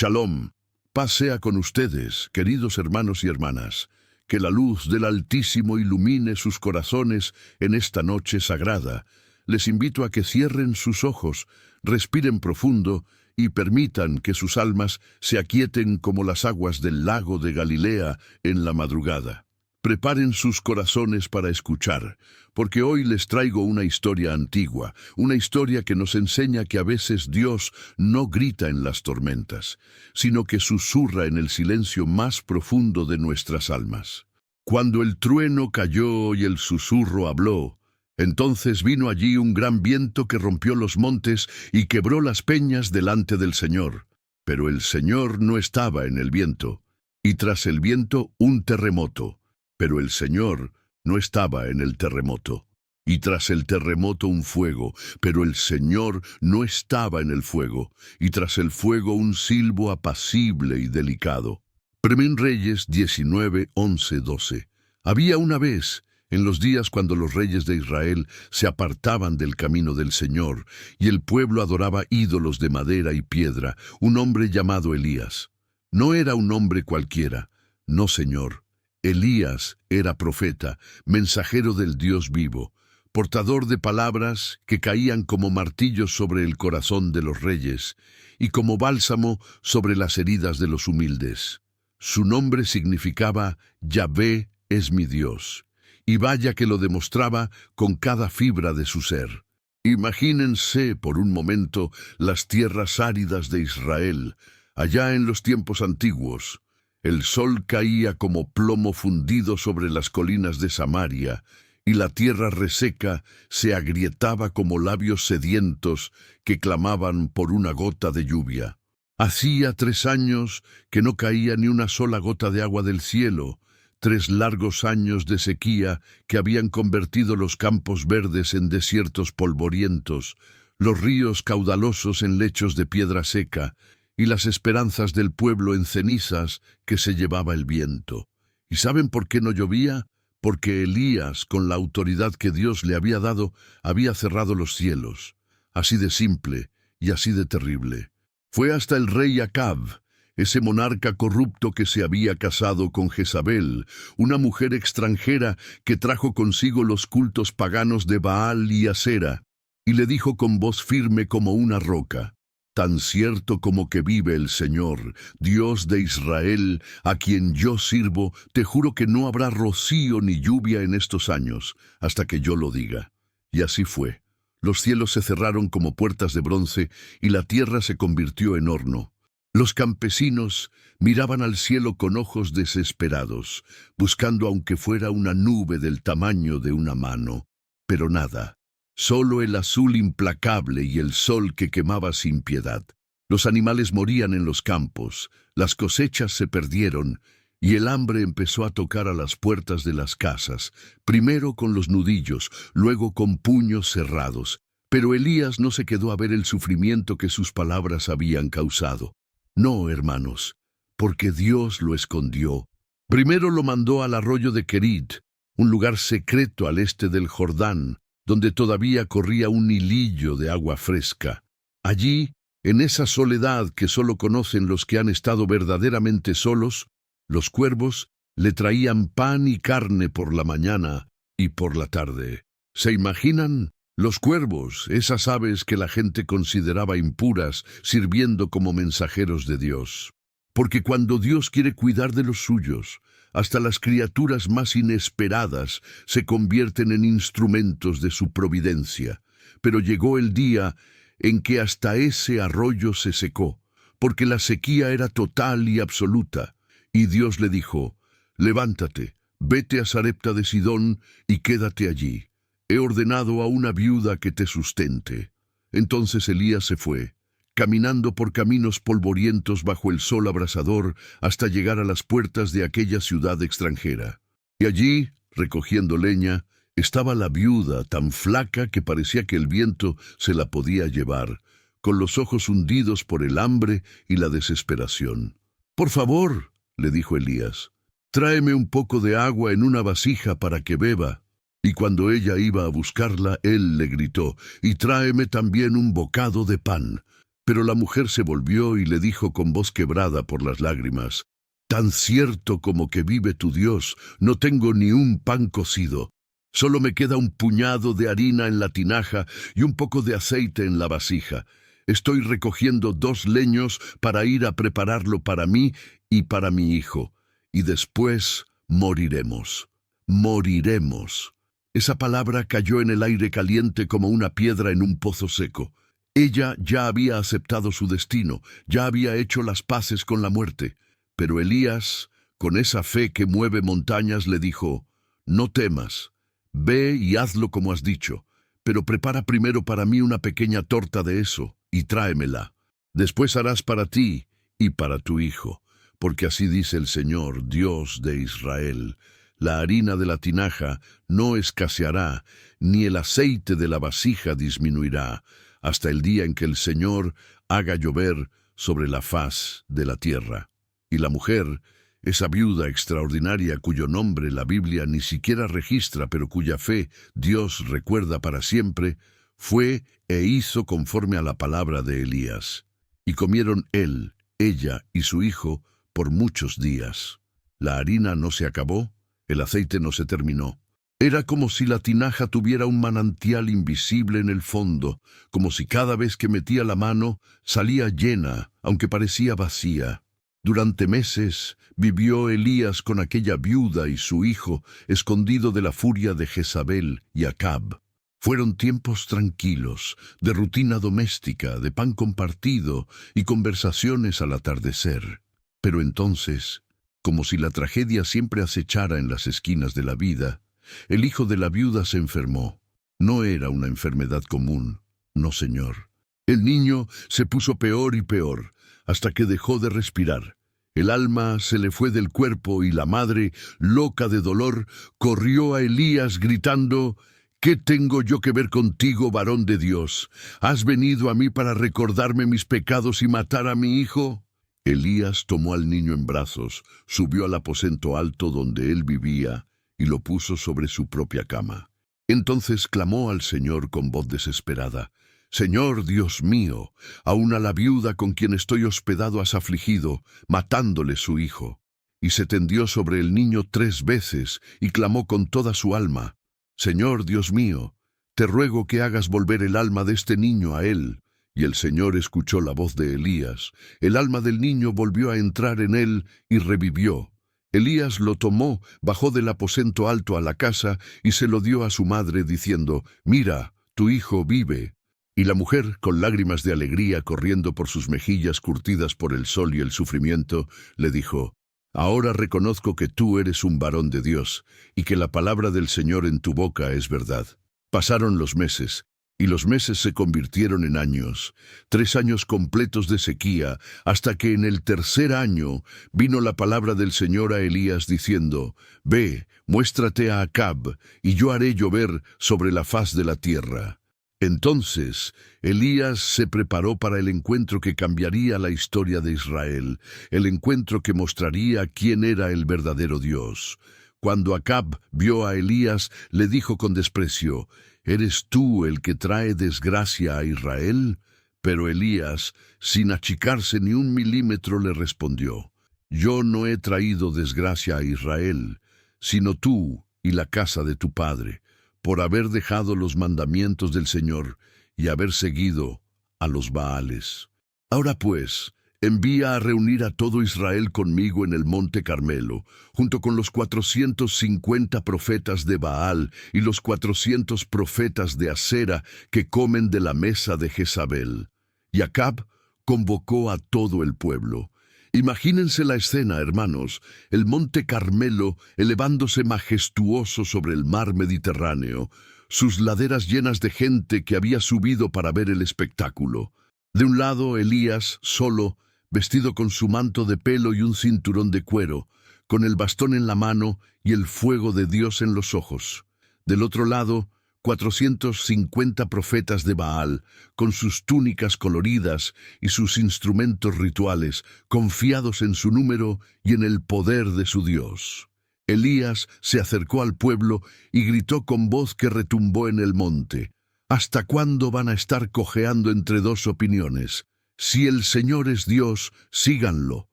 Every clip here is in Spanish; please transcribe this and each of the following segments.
Shalom, paz sea con ustedes, queridos hermanos y hermanas. Que la luz del Altísimo ilumine sus corazones en esta noche sagrada. Les invito a que cierren sus ojos, respiren profundo y permitan que sus almas se aquieten como las aguas del lago de Galilea en la madrugada. Preparen sus corazones para escuchar, porque hoy les traigo una historia antigua, una historia que nos enseña que a veces Dios no grita en las tormentas, sino que susurra en el silencio más profundo de nuestras almas. Cuando el trueno cayó y el susurro habló, entonces vino allí un gran viento que rompió los montes y quebró las peñas delante del Señor. Pero el Señor no estaba en el viento, y tras el viento un terremoto. Pero el Señor no estaba en el terremoto. Y tras el terremoto un fuego, pero el Señor no estaba en el fuego. Y tras el fuego un silbo apacible y delicado. Primero Reyes 19, 11, 12. Había una vez, en los días cuando los reyes de Israel se apartaban del camino del Señor, y el pueblo adoraba ídolos de madera y piedra, un hombre llamado Elías. No era un hombre cualquiera, no, Señor. Elías era profeta, mensajero del Dios vivo, portador de palabras que caían como martillos sobre el corazón de los reyes y como bálsamo sobre las heridas de los humildes. Su nombre significaba Yahvé es mi Dios, y vaya que lo demostraba con cada fibra de su ser. Imagínense por un momento las tierras áridas de Israel, allá en los tiempos antiguos. El sol caía como plomo fundido sobre las colinas de Samaria, y la tierra reseca se agrietaba como labios sedientos que clamaban por una gota de lluvia. Hacía 3 años que no caía ni una sola gota de agua del cielo, 3 largos años de sequía que habían convertido los campos verdes en desiertos polvorientos, los ríos caudalosos en lechos de piedra seca, y las esperanzas del pueblo en cenizas que se llevaba el viento. ¿Y saben por qué no llovía? Porque Elías, con la autoridad que Dios le había dado, había cerrado los cielos. Así de simple y así de terrible. Fue hasta el rey Acab, ese monarca corrupto que se había casado con Jezabel, una mujer extranjera que trajo consigo los cultos paganos de Baal y Asera, y le dijo con voz firme como una roca: «Tan cierto como que vive el Señor, Dios de Israel, a quien yo sirvo, te juro que no habrá rocío ni lluvia en estos años, hasta que yo lo diga». Y así fue. Los cielos se cerraron como puertas de bronce, y la tierra se convirtió en horno. Los campesinos miraban al cielo con ojos desesperados, buscando aunque fuera una nube del tamaño de una mano. Pero nada. Solo el azul implacable y el sol que quemaba sin piedad. Los animales morían en los campos, las cosechas se perdieron, y el hambre empezó a tocar a las puertas de las casas, primero con los nudillos, luego con puños cerrados. Pero Elías no se quedó a ver el sufrimiento que sus palabras habían causado. No, hermanos, porque Dios lo escondió. Primero lo mandó al arroyo de Querit, un lugar secreto al este del Jordán, donde todavía corría un hilillo de agua fresca. Allí, en esa soledad que solo conocen los que han estado verdaderamente solos, los cuervos le traían pan y carne por la mañana y por la tarde. ¿Se imaginan? Los cuervos, esas aves que la gente consideraba impuras, sirviendo como mensajeros de Dios. Porque cuando Dios quiere cuidar de los suyos, hasta las criaturas más inesperadas se convierten en instrumentos de su providencia. Pero llegó el día en que hasta ese arroyo se secó, porque la sequía era total y absoluta. Y Dios le dijo: «Levántate, vete a Sarepta de Sidón y quédate allí. He ordenado a una viuda que te sustente». Entonces Elías se fue, caminando por caminos polvorientos bajo el sol abrasador hasta llegar a las puertas de aquella ciudad extranjera. Y allí, recogiendo leña, estaba la viuda tan flaca que parecía que el viento se la podía llevar, con los ojos hundidos por el hambre y la desesperación. «Por favor», le dijo Elías, «tráeme un poco de agua en una vasija para que beba». Y cuando ella iba a buscarla, él le gritó: «Y tráeme también un bocado de pan». Pero la mujer se volvió y le dijo con voz quebrada por las lágrimas: «Tan cierto como que vive tu Dios, no tengo ni un pan cocido. Solo me queda un puñado de harina en la tinaja y un poco de aceite en la vasija. Estoy recogiendo 2 leños para ir a prepararlo para mí y para mi hijo, y después moriremos. Moriremos». Esa palabra cayó en el aire caliente como una piedra en un pozo seco. Ella ya había aceptado su destino, ya había hecho las paces con la muerte. Pero Elías, con esa fe que mueve montañas, le dijo: «No temas, ve y hazlo como has dicho, pero prepara primero para mí una pequeña torta de eso y tráemela. Después harás para ti y para tu hijo, porque así dice el Señor, Dios de Israel: la harina de la tinaja no escaseará, ni el aceite de la vasija disminuirá, hasta el día en que el Señor haga llover sobre la faz de la tierra». Y la mujer, esa viuda extraordinaria cuyo nombre la Biblia ni siquiera registra, pero cuya fe Dios recuerda para siempre, fue e hizo conforme a la palabra de Elías. Y comieron él, ella y su hijo por muchos días. La harina no se acabó, el aceite no se terminó. Era como si la tinaja tuviera un manantial invisible en el fondo, como si cada vez que metía la mano salía llena, aunque parecía vacía. Durante meses vivió Elías con aquella viuda y su hijo, escondido de la furia de Jezabel y Acab. Fueron tiempos tranquilos, de rutina doméstica, de pan compartido y conversaciones al atardecer. Pero entonces, como si la tragedia siempre acechara en las esquinas de la vida, el hijo de la viuda se enfermó. No era una enfermedad común, no, señor. El niño se puso peor y peor, hasta que dejó de respirar. El alma se le fue del cuerpo y la madre, loca de dolor, corrió a Elías gritando: «¿Qué tengo yo que ver contigo, varón de Dios? ¿Has venido a mí para recordarme mis pecados y matar a mi hijo?». Elías tomó al niño en brazos, subió al aposento alto donde él vivía y lo puso sobre su propia cama. Entonces clamó al Señor con voz desesperada: «Señor Dios mío, aun a la viuda con quien estoy hospedado has afligido, matándole su hijo». Y se tendió sobre el niño 3 veces y clamó con toda su alma: «Señor Dios mío, te ruego que hagas volver el alma de este niño a él». Y el Señor escuchó la voz de Elías. El alma del niño volvió a entrar en él y revivió. Elías lo tomó, bajó del aposento alto a la casa y se lo dio a su madre, diciendo: «Mira, tu hijo vive». Y la mujer, con lágrimas de alegría corriendo por sus mejillas curtidas por el sol y el sufrimiento, le dijo: «Ahora reconozco que tú eres un varón de Dios, y que la palabra del Señor en tu boca es verdad». Pasaron los meses, y los meses se convirtieron en años, 3 años completos de sequía, hasta que en el 3er año vino la palabra del Señor a Elías diciendo: «Ve, muéstrate a Acab, y yo haré llover sobre la faz de la tierra». Entonces Elías se preparó para el encuentro que cambiaría la historia de Israel, el encuentro que mostraría quién era el verdadero Dios. Cuando Acab vio a Elías, le dijo con desprecio: «¿Eres tú el que trae desgracia a Israel?». Pero Elías, sin achicarse ni 1 milímetro, le respondió: «Yo no he traído desgracia a Israel, sino tú y la casa de tu padre, por haber dejado los mandamientos del Señor y haber seguido a los Baales. Ahora pues, envía a reunir a todo Israel conmigo en el monte Carmelo, junto con los 450 profetas de Baal y los 400 profetas de Asera que comen de la mesa de Jezabel». Y Acab convocó a todo el pueblo. Imagínense la escena, hermanos: el monte Carmelo elevándose majestuoso sobre el mar Mediterráneo, sus laderas llenas de gente que había subido para ver el espectáculo. De un lado, Elías, solo, vestido con su manto de pelo y un cinturón de cuero, con el bastón en la mano y el fuego de Dios en los ojos. Del otro lado, 450 profetas de Baal, con sus túnicas coloridas y sus instrumentos rituales, confiados en su número y en el poder de su Dios. Elías se acercó al pueblo y gritó con voz que retumbó en el monte: «¿Hasta cuándo van a estar cojeando entre 2 opiniones? Si el Señor es Dios, síganlo,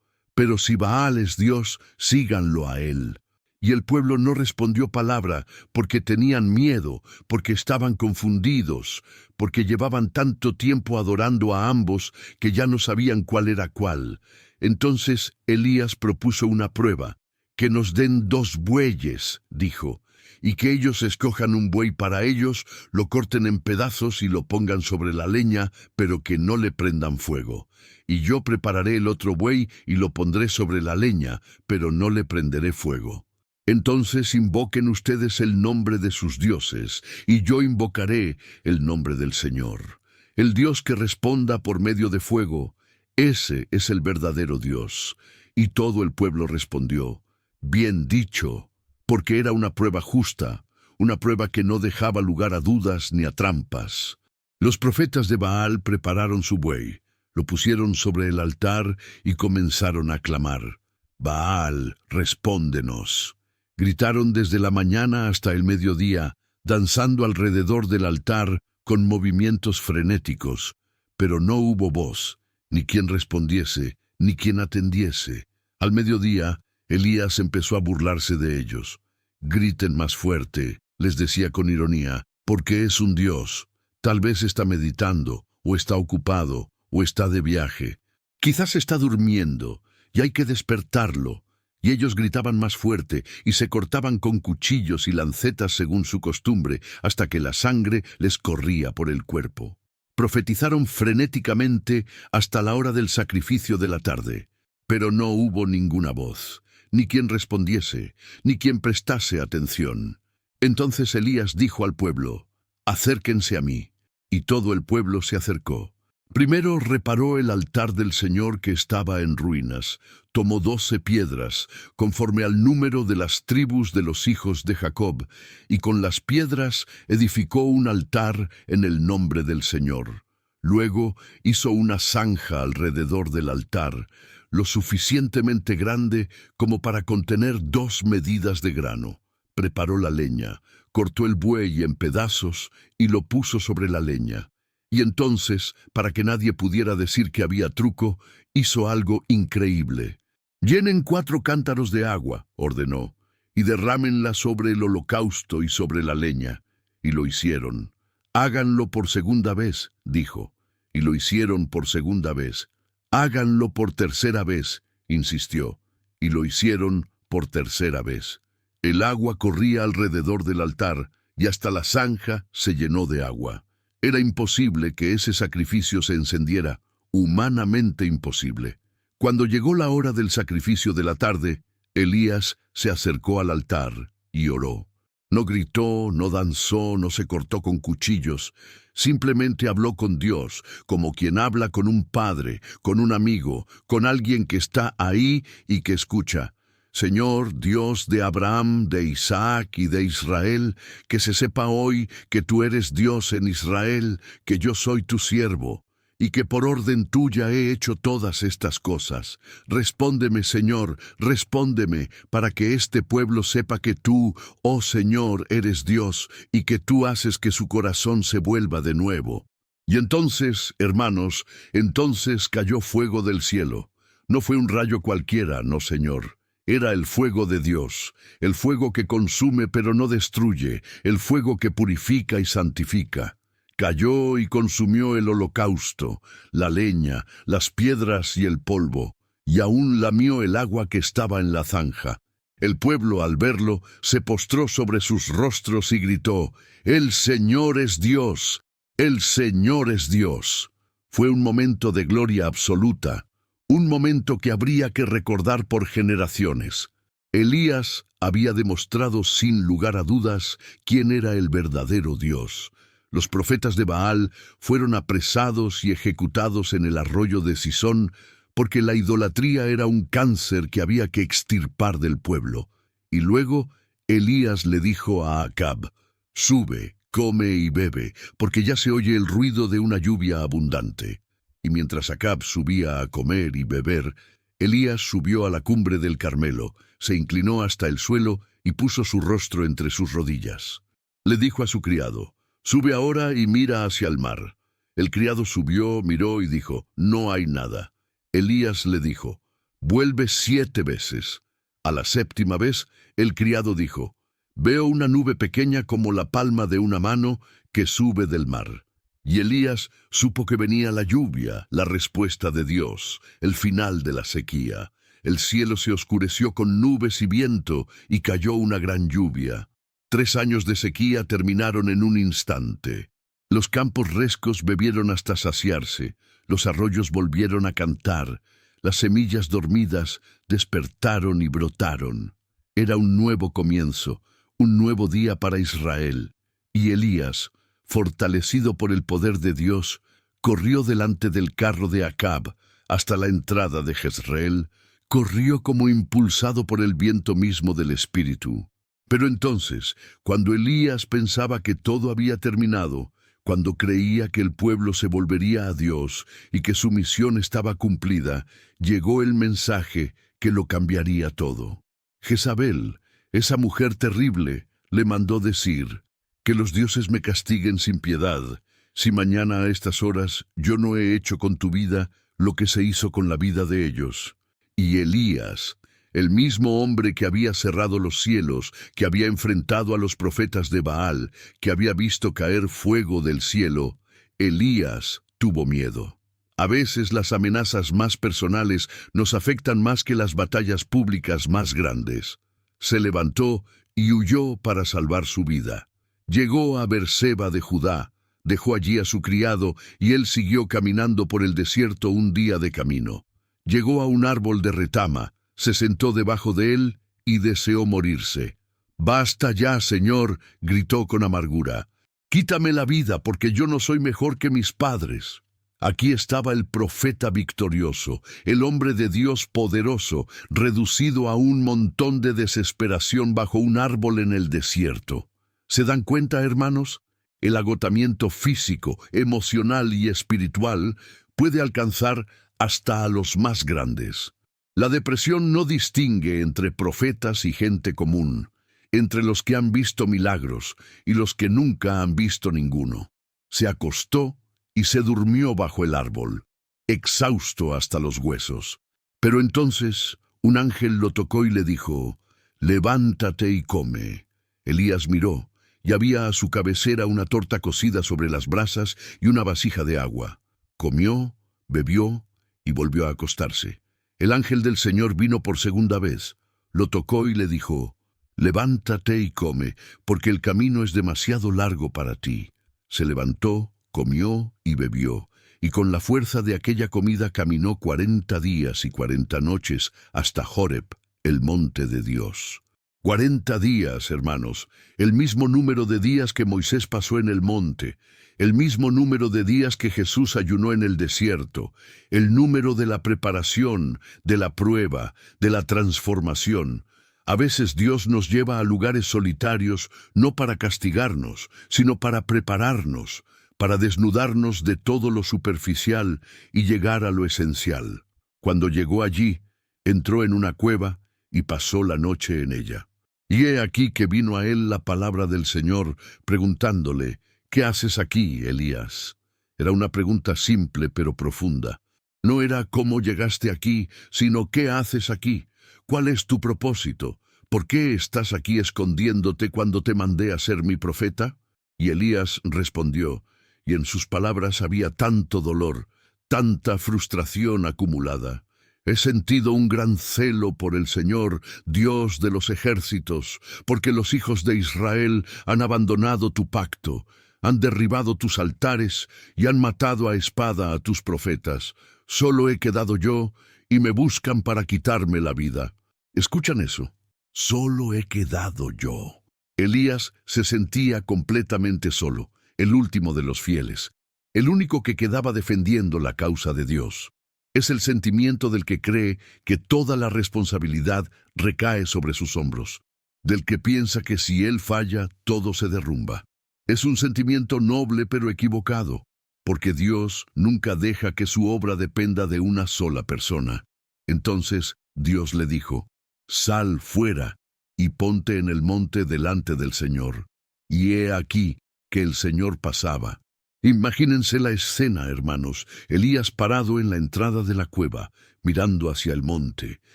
pero si Baal es Dios, síganlo a él. Y el pueblo no respondió palabra, porque tenían miedo, porque estaban confundidos, porque llevaban tanto tiempo adorando a ambos que ya no sabían cuál era cuál. Entonces Elías propuso una prueba. Que nos den 2 bueyes, dijo, y que ellos escojan un buey para ellos, lo corten en pedazos y lo pongan sobre la leña, pero que no le prendan fuego. Y yo prepararé el otro buey y lo pondré sobre la leña, pero no le prenderé fuego. Entonces invoquen ustedes el nombre de sus dioses, y yo invocaré el nombre del Señor. El Dios que responda por medio de fuego, ese es el verdadero Dios. Y todo el pueblo respondió, bien dicho, porque era una prueba justa, una prueba que no dejaba lugar a dudas ni a trampas. Los profetas de Baal prepararon su buey, lo pusieron sobre el altar y comenzaron a clamar, Baal, respóndenos. Gritaron desde la mañana hasta el mediodía, danzando alrededor del altar con movimientos frenéticos, pero no hubo voz, ni quien respondiese, ni quien atendiese. Al mediodía, Elías empezó a burlarse de ellos. Griten más fuerte, les decía con ironía, porque es un Dios. Tal vez está meditando, o está ocupado, o está de viaje. Quizás está durmiendo, y hay que despertarlo. Y ellos gritaban más fuerte, y se cortaban con cuchillos y lancetas según su costumbre, hasta que la sangre les corría por el cuerpo. Profetizaron frenéticamente hasta la hora del sacrificio de la tarde, pero no hubo ninguna voz, ni quien respondiese, ni quien prestase atención. Entonces Elías dijo al pueblo, acérquense a mí, y todo el pueblo se acercó. Primero reparó el altar del Señor que estaba en ruinas, tomó 12 piedras, conforme al número de las tribus de los hijos de Jacob, y con las piedras edificó un altar en el nombre del Señor. Luego hizo una zanja alrededor del altar, lo suficientemente grande como para contener 2 medidas de grano. Preparó la leña, cortó el buey en pedazos y lo puso sobre la leña. Y entonces, para que nadie pudiera decir que había truco, hizo algo increíble. «Llenen 4 cántaros de agua», ordenó, «y derrámenla sobre el holocausto y sobre la leña». Y lo hicieron. «Háganlo por segunda vez», dijo, y lo hicieron por segunda vez. «Háganlo por tercera vez», insistió, y lo hicieron por tercera vez. El agua corría alrededor del altar, y hasta la zanja se llenó de agua. Era imposible que ese sacrificio se encendiera, humanamente imposible. Cuando llegó la hora del sacrificio de la tarde, Elías se acercó al altar y oró. No gritó, no danzó, no se cortó con cuchillos. Simplemente habló con Dios, como quien habla con un padre, con un amigo, con alguien que está ahí y que escucha. Señor, Dios de Abraham, de Isaac y de Israel, que se sepa hoy que tú eres Dios en Israel, que yo soy tu siervo, y que por orden tuya he hecho todas estas cosas. Respóndeme, Señor, respóndeme, para que este pueblo sepa que tú, oh Señor, eres Dios, y que tú haces que su corazón se vuelva de nuevo. Y entonces, hermanos, entonces cayó fuego del cielo. No fue un rayo cualquiera, no, Señor. Era el fuego de Dios, el fuego que consume pero no destruye, el fuego que purifica y santifica. Cayó y consumió el holocausto, la leña, las piedras y el polvo, y aún lamió el agua que estaba en la zanja. El pueblo, al verlo, se postró sobre sus rostros y gritó, «¡El Señor es Dios! ¡El Señor es Dios!». Fue un momento de gloria absoluta. Un momento que habría que recordar por generaciones. Elías había demostrado sin lugar a dudas quién era el verdadero Dios. Los profetas de Baal fueron apresados y ejecutados en el arroyo de Cisón porque la idolatría era un cáncer que había que extirpar del pueblo. Y luego Elías le dijo a Acab, «Sube, come y bebe, porque ya se oye el ruido de una lluvia abundante». Y mientras Acab subía a comer y beber, Elías subió a la cumbre del Carmelo, se inclinó hasta el suelo y puso su rostro entre sus rodillas. Le dijo a su criado, «Sube ahora y mira hacia el mar». El criado subió, miró y dijo, no hay nada. Elías le dijo, vuelve 7 veces. A la 7ª vez, el criado dijo, veo una nube pequeña como la palma de una mano que sube del mar. Y Elías supo que venía la lluvia, la respuesta de Dios, el final de la sequía. El cielo se oscureció con nubes y viento, y cayó una gran lluvia. 3 años de sequía terminaron en un instante. Los campos rescos bebieron hasta saciarse, los arroyos volvieron a cantar, las semillas dormidas despertaron y brotaron. Era un nuevo comienzo, un nuevo día para Israel. Y Elías, fortalecido por el poder de Dios, corrió delante del carro de Acab hasta la entrada de Jezreel, corrió como impulsado por el viento mismo del Espíritu. Pero entonces, cuando Elías pensaba que todo había terminado, cuando creía que el pueblo se volvería a Dios y que su misión estaba cumplida, llegó el mensaje que lo cambiaría todo. Jezabel, esa mujer terrible, le mandó decir, que los dioses me castiguen sin piedad, si mañana a estas horas yo no he hecho con tu vida lo que se hizo con la vida de ellos. Y Elías, el mismo hombre que había cerrado los cielos, que había enfrentado a los profetas de Baal, que había visto caer fuego del cielo, Elías tuvo miedo. A veces las amenazas más personales nos afectan más que las batallas públicas más grandes. Se levantó y huyó para salvar su vida. Llegó a Berseba de Judá, dejó allí a su criado y él siguió caminando por el desierto un día de camino. Llegó a un árbol de retama, se sentó debajo de él y deseó morirse. «Basta ya, Señor», gritó con amargura. «Quítame la vida porque yo no soy mejor que mis padres». Aquí estaba el profeta victorioso, el hombre de Dios poderoso, reducido a un montón de desesperación bajo un árbol en el desierto. ¿Se dan cuenta, hermanos? El agotamiento físico, emocional y espiritual puede alcanzar hasta a los más grandes. La depresión no distingue entre profetas y gente común, entre los que han visto milagros y los que nunca han visto ninguno. Se acostó y se durmió bajo el árbol, exhausto hasta los huesos. Pero entonces un ángel lo tocó y le dijo, «Levántate y come». Elías miró, y había a su cabecera una torta cocida sobre las brasas y una vasija de agua. Comió, bebió y volvió a acostarse. El ángel del Señor vino por segunda vez, lo tocó y le dijo, «Levántate y come, porque el camino es demasiado largo para ti». Se levantó, comió y bebió, y con la fuerza de aquella comida caminó 40 días y 40 noches hasta Horeb, el monte de Dios. 40 días, hermanos, el mismo número de días que Moisés pasó en el monte, el mismo número de días que Jesús ayunó en el desierto, el número de la preparación, de la prueba, de la transformación. A veces Dios nos lleva a lugares solitarios no para castigarnos, sino para prepararnos, para desnudarnos de todo lo superficial y llegar a lo esencial. Cuando llegó allí, entró en una cueva y pasó la noche en ella. Y he aquí que vino a él la palabra del Señor, preguntándole, «¿Qué haces aquí, Elías?». Era una pregunta simple pero profunda. No era «¿Cómo llegaste aquí?», sino «¿Qué haces aquí? ¿Cuál es tu propósito? ¿Por qué estás aquí escondiéndote cuando te mandé a ser mi profeta?». Y Elías respondió, y en sus palabras había tanto dolor, tanta frustración acumulada. «He sentido un gran celo por el Señor, Dios de los ejércitos, porque los hijos de Israel han abandonado tu pacto, han derribado tus altares y han matado a espada a tus profetas. Solo he quedado yo y me buscan para quitarme la vida». ¿Escuchan eso? Solo he quedado yo. Elías se sentía completamente solo, el último de los fieles, el único que quedaba defendiendo la causa de Dios. Es el sentimiento del que cree que toda la responsabilidad recae sobre sus hombros, del que piensa que si él falla, todo se derrumba. Es un sentimiento noble pero equivocado, porque Dios nunca deja que su obra dependa de una sola persona. Entonces Dios le dijo, «Sal fuera y ponte en el monte delante del Señor». Y he aquí que el Señor pasaba, Imagínense la escena, hermanos. Elías parado en la entrada de la cueva, mirando hacia el monte,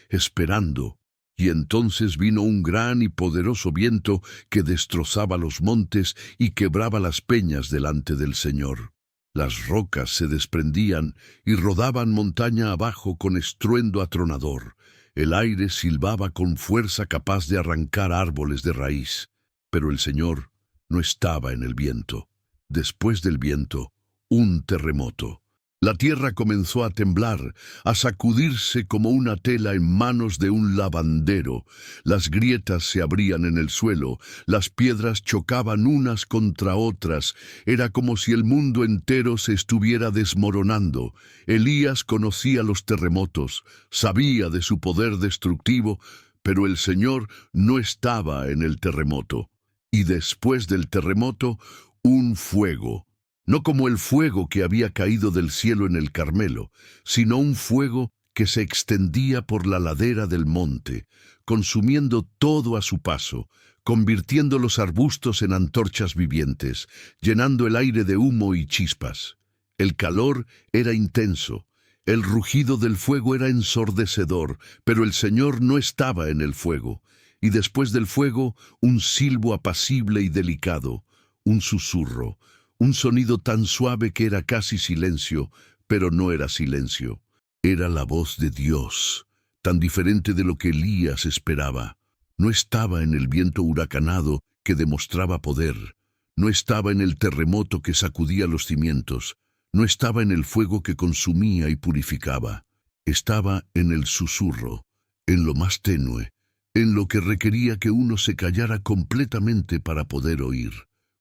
esperando. Y entonces vino un gran y poderoso viento que destrozaba los montes y quebraba las peñas delante del Señor. Las rocas se desprendían y rodaban montaña abajo con estruendo atronador. El aire silbaba con fuerza capaz de arrancar árboles de raíz. Pero el Señor no estaba en el viento. Después del viento, un terremoto. La tierra comenzó a temblar, a sacudirse como una tela en manos de un lavandero. Las grietas se abrían en el suelo, las piedras chocaban unas contra otras. Era como si el mundo entero se estuviera desmoronando. Elías conocía los terremotos, sabía de su poder destructivo, pero el Señor no estaba en el terremoto. Y después del terremoto, un fuego. No como el fuego que había caído del cielo en el Carmelo, sino un fuego que se extendía por la ladera del monte, consumiendo todo a su paso, convirtiendo los arbustos en antorchas vivientes, llenando el aire de humo y chispas. El calor era intenso, el rugido del fuego era ensordecedor, pero el Señor no estaba en el fuego, y después del fuego, un silbo apacible y delicado, un susurro, un sonido tan suave que era casi silencio, pero no era silencio. Era la voz de Dios, tan diferente de lo que Elías esperaba. No estaba en el viento huracanado que demostraba poder. No estaba en el terremoto que sacudía los cimientos. No estaba en el fuego que consumía y purificaba. Estaba en el susurro, en lo más tenue, en lo que requería que uno se callara completamente para poder oír.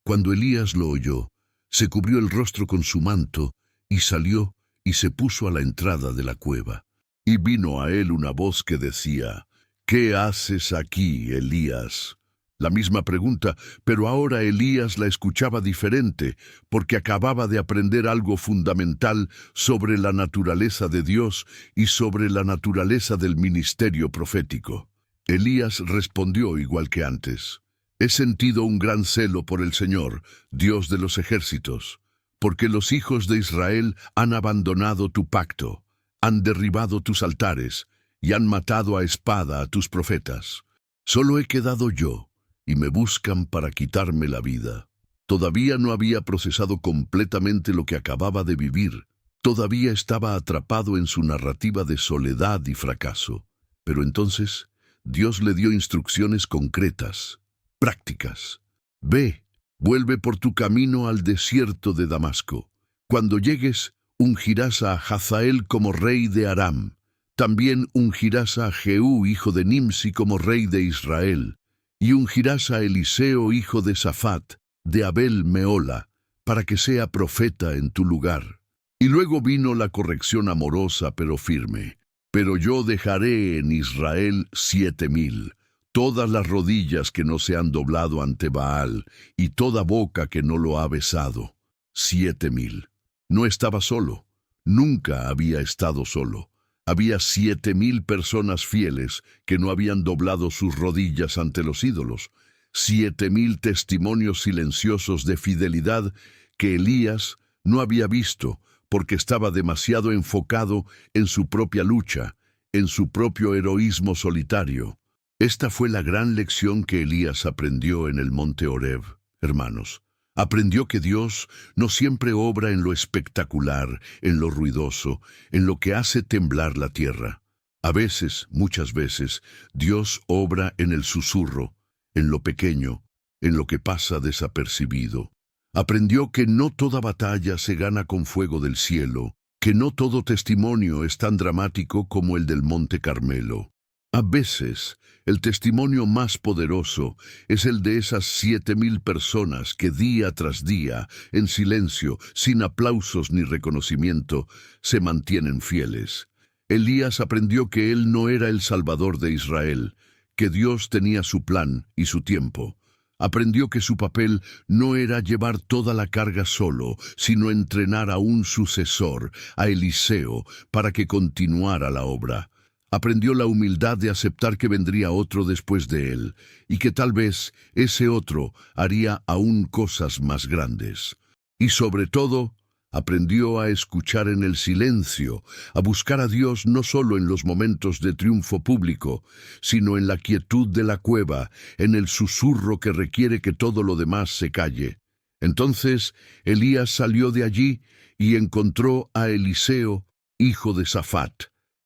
Cuando Elías lo oyó, se cubrió el rostro con su manto, y salió y se puso a la entrada de la cueva. Y vino a él una voz que decía, «¿Qué haces aquí, Elías?». La misma pregunta, pero ahora Elías la escuchaba diferente, porque acababa de aprender algo fundamental sobre la naturaleza de Dios y sobre la naturaleza del ministerio profético. Elías respondió igual que antes. «He sentido un gran celo por el Señor, Dios de los ejércitos, porque los hijos de Israel han abandonado tu pacto, han derribado tus altares y han matado a espada a tus profetas. Solo he quedado yo, y me buscan para quitarme la vida». Todavía no había procesado completamente lo que acababa de vivir. Todavía estaba atrapado en su narrativa de soledad y fracaso. Pero entonces, Dios le dio instrucciones concretas, prácticas. «Ve, vuelve por tu camino al desierto de Damasco. Cuando llegues, ungirás a Hazael como rey de Aram. También ungirás a Jehú, hijo de Nimsi, como rey de Israel. Y ungirás a Eliseo, hijo de Safat, de Abel Meola, para que sea profeta en tu lugar». Y luego vino la corrección amorosa pero firme. «Pero yo dejaré en Israel 7,000, todas las rodillas que no se han doblado ante Baal, y toda boca que no lo ha besado». 7,000. No estaba solo. Nunca había estado solo. Había 7,000 personas fieles que no habían doblado sus rodillas ante los ídolos. 7,000 testimonios silenciosos de fidelidad que Elías no había visto porque estaba demasiado enfocado en su propia lucha, en su propio heroísmo solitario. Esta fue la gran lección que Elías aprendió en el monte Horeb, hermanos. Aprendió que Dios no siempre obra en lo espectacular, en lo ruidoso, en lo que hace temblar la tierra. A veces, muchas veces, Dios obra en el susurro, en lo pequeño, en lo que pasa desapercibido. Aprendió que no toda batalla se gana con fuego del cielo, que no todo testimonio es tan dramático como el del Monte Carmelo. A veces, el testimonio más poderoso es el de esas 7,000 personas que día tras día, en silencio, sin aplausos ni reconocimiento, se mantienen fieles. Elías aprendió que él no era el Salvador de Israel, que Dios tenía su plan y su tiempo. Aprendió que su papel no era llevar toda la carga solo, sino entrenar a un sucesor, a Eliseo, para que continuara la obra. Aprendió la humildad de aceptar que vendría otro después de él, y que tal vez ese otro haría aún cosas más grandes. Y sobre todo, aprendió a escuchar en el silencio, a buscar a Dios no solo en los momentos de triunfo público, sino en la quietud de la cueva, en el susurro que requiere que todo lo demás se calle. Entonces Elías salió de allí y encontró a Eliseo, hijo de Safat,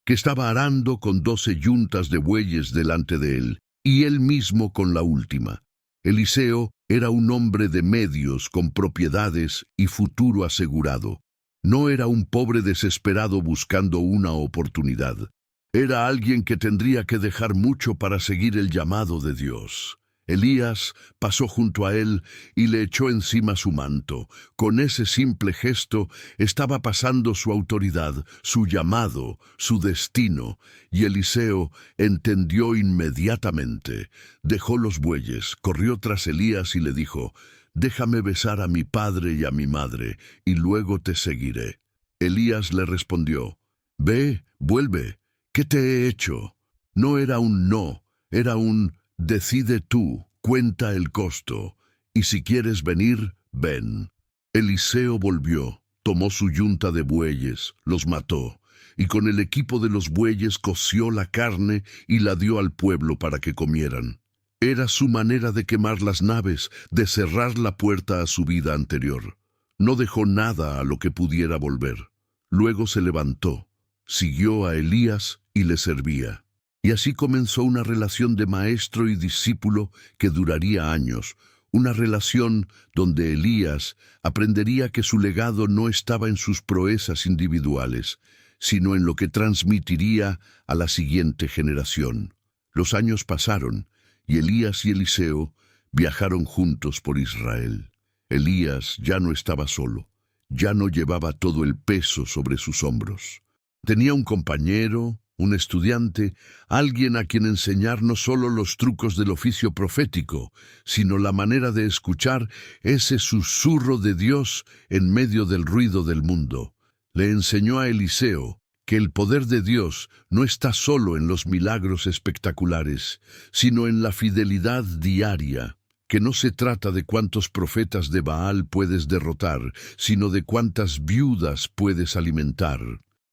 que estaba arando con 12 yuntas de bueyes delante de él, y él mismo con la última. Eliseo era un hombre de medios, con propiedades y futuro asegurado. No era un pobre desesperado buscando una oportunidad. Era alguien que tendría que dejar mucho para seguir el llamado de Dios. Elías pasó junto a él y le echó encima su manto. Con ese simple gesto estaba pasando su autoridad, su llamado, su destino, y Eliseo entendió inmediatamente. Dejó los bueyes, corrió tras Elías y le dijo: «Déjame besar a mi padre y a mi madre, y luego te seguiré». Elías le respondió: «Ve, vuelve, ¿qué te he hecho?». No era un no, era un «decide tú, cuenta el costo, y si quieres venir, ven». Eliseo volvió, tomó su yunta de bueyes, los mató, y con el equipo de los bueyes coció la carne y la dio al pueblo para que comieran. Era su manera de quemar las naves, de cerrar la puerta a su vida anterior. No dejó nada a lo que pudiera volver. Luego se levantó, siguió a Elías y le servía. Y así comenzó una relación de maestro y discípulo que duraría años, una relación donde Elías aprendería que su legado no estaba en sus proezas individuales, sino en lo que transmitiría a la siguiente generación. Los años pasaron, y Elías y Eliseo viajaron juntos por Israel. Elías ya no estaba solo, ya no llevaba todo el peso sobre sus hombros. Tenía un compañero, un estudiante, alguien a quien enseñar no solo los trucos del oficio profético, sino la manera de escuchar ese susurro de Dios en medio del ruido del mundo. Le enseñó a Eliseo que el poder de Dios no está solo en los milagros espectaculares, sino en la fidelidad diaria, que no se trata de cuántos profetas de Baal puedes derrotar, sino de cuántas viudas puedes alimentar.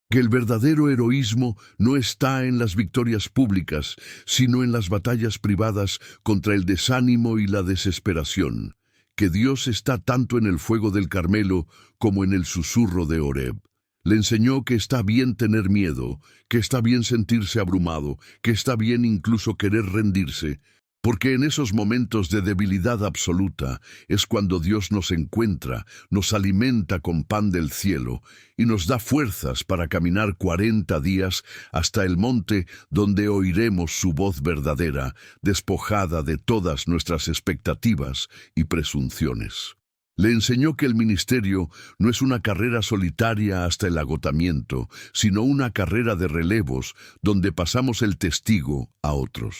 Que el verdadero heroísmo no está en las victorias públicas, sino en las batallas privadas contra el desánimo y la desesperación. Que Dios está tanto en el fuego del Carmelo como en el susurro de Horeb. Le enseñó que está bien tener miedo, que está bien sentirse abrumado, que está bien incluso querer rendirse, porque en esos momentos de debilidad absoluta es cuando Dios nos encuentra, nos alimenta con pan del cielo y nos da fuerzas para caminar 40 días hasta el monte donde oiremos su voz verdadera, despojada de todas nuestras expectativas y presunciones. Le enseñó que el ministerio no es una carrera solitaria hasta el agotamiento, sino una carrera de relevos donde pasamos el testigo a otros.